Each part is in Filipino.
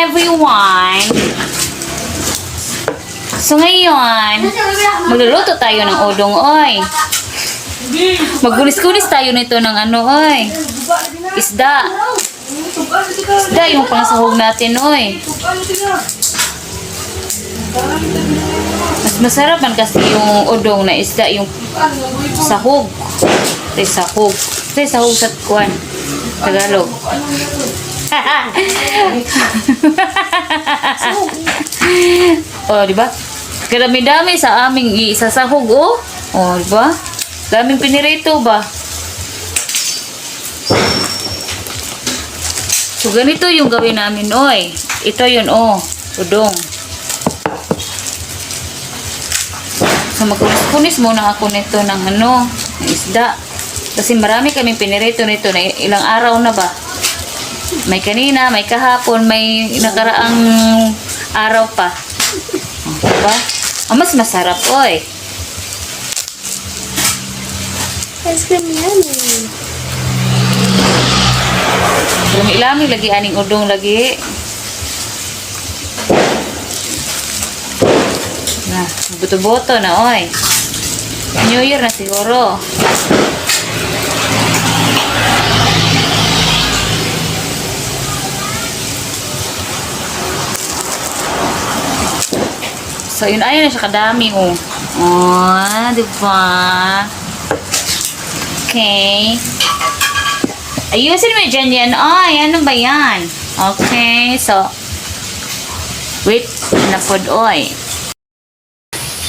everyone! So ngayon, magluluto tayo ng udong, oy. Magkulis-kulis tayo nito ng ano, oy. Isda. Isda yung pangsahog natin, oy. Mas masarap man kasi yung udong na isda, yung sahog. Sahog. Sahog sa kuwan. Tagalog. Oh, di ba? Kadami-dami sa aming isasahog, oh. Oh, di ba? Daming pinirito ba? So, ganito yung gawin namin, oy. Ito yun, oh. Udong. So, magkunis muna ako nito ng ano, ng isda. Kasi marami kaming pinirito nito na ilang araw na ba? May kanina, may kahapon, may nakaraang araw pa. Diba? Mas masarap, oy. Ice cream yummy. Lami lagi aning udong lagi. Na, buto-buto na, oy. New Year na siguro. So, yun, ayun na siya kadami, oh. Oh, diba? Okay. Ayusin mo dyan yan. Ay, ano ba yan? Okay, so, wait, napod, oy.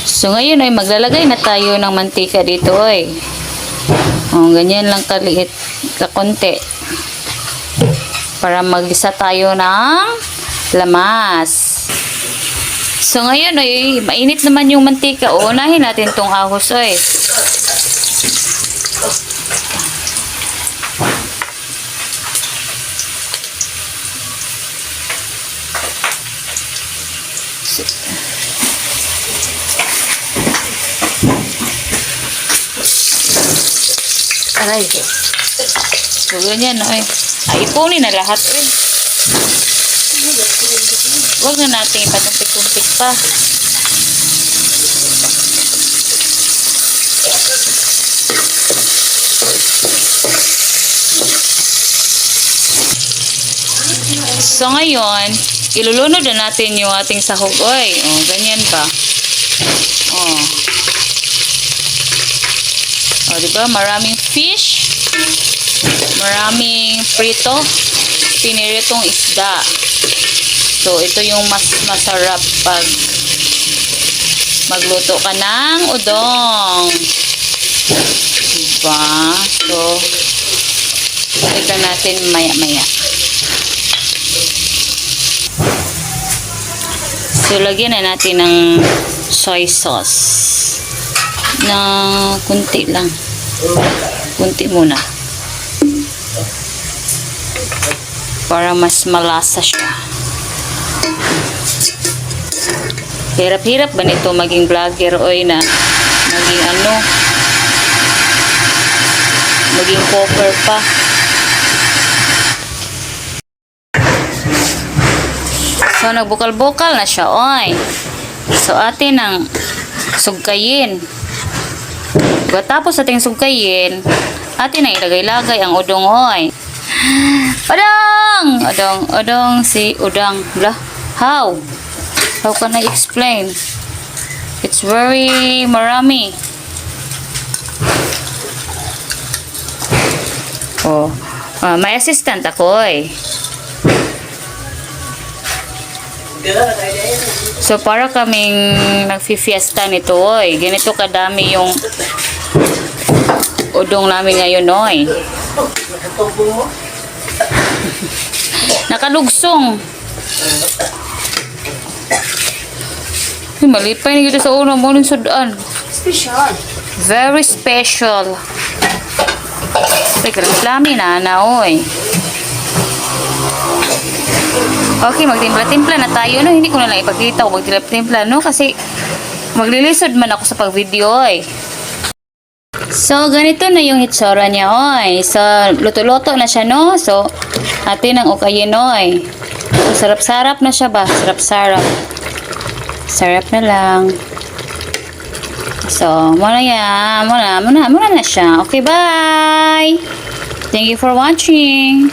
So, ngayon, ay maglalagay na tayo ng mantika dito, oy. Oh, ganyan lang kaliit, kakunti. Para maglisa tayo ng lamas. So, ngayon, ay, mainit naman yung mantika. O, unahin natin tong ahos, oy. Aray. So, ganyan, oy. Ay, ipunin na lahat, oy. Huwag na natin ipatumpik-tumpik pa. So, ngayon, ilulunod na natin yung ating sahog. Oy, oh, ganyan ba? Oh. Oh, diba? Maraming fish. Maraming prito. Piniritong isda. So, ito yung mas masarap pag magluto ka ng udong. Diba? So, tignan natin maya-maya. So, lagyan na natin ng soy sauce. Na kunti lang. Kunti muna. Para mas malasa siya. Hirap-hirap ba nito maging vlogger, oy, na maging ano, maging cooker pa. So, nagbukal-bukal na siya, oy. So, atin ang sugkayin. Pagkatapos ating sugkayin, atin ang ilagay-lagay ang udong, oy. Udong! Udong, udong, si udang. Blah. How can I explain? It's very marami. Oh, may assistant ako, eh. So, para kaming nagfi-fiesta nito, oy. Ganito kadami yung udong namin ngayon, oy. Nakalugsong. Malipay na kita sa una mo ng sudan. Special. Very special. Teka, lami na, oy. Okay, magtimpla-timpla na tayo, no? Hindi ko na lang ipakita kung magtimpla-timpla, no? Kasi maglilisod man ako sa pag-video, oy. So, ganito na yung hitsura niya, oy. So, luto-luto na siya, no? So, atin ang ukayin, oy. So, sarap-sarap na siya ba? Sarap-sarap. Sarap na lang. So, muna na siya. Okay, bye! Thank you for watching.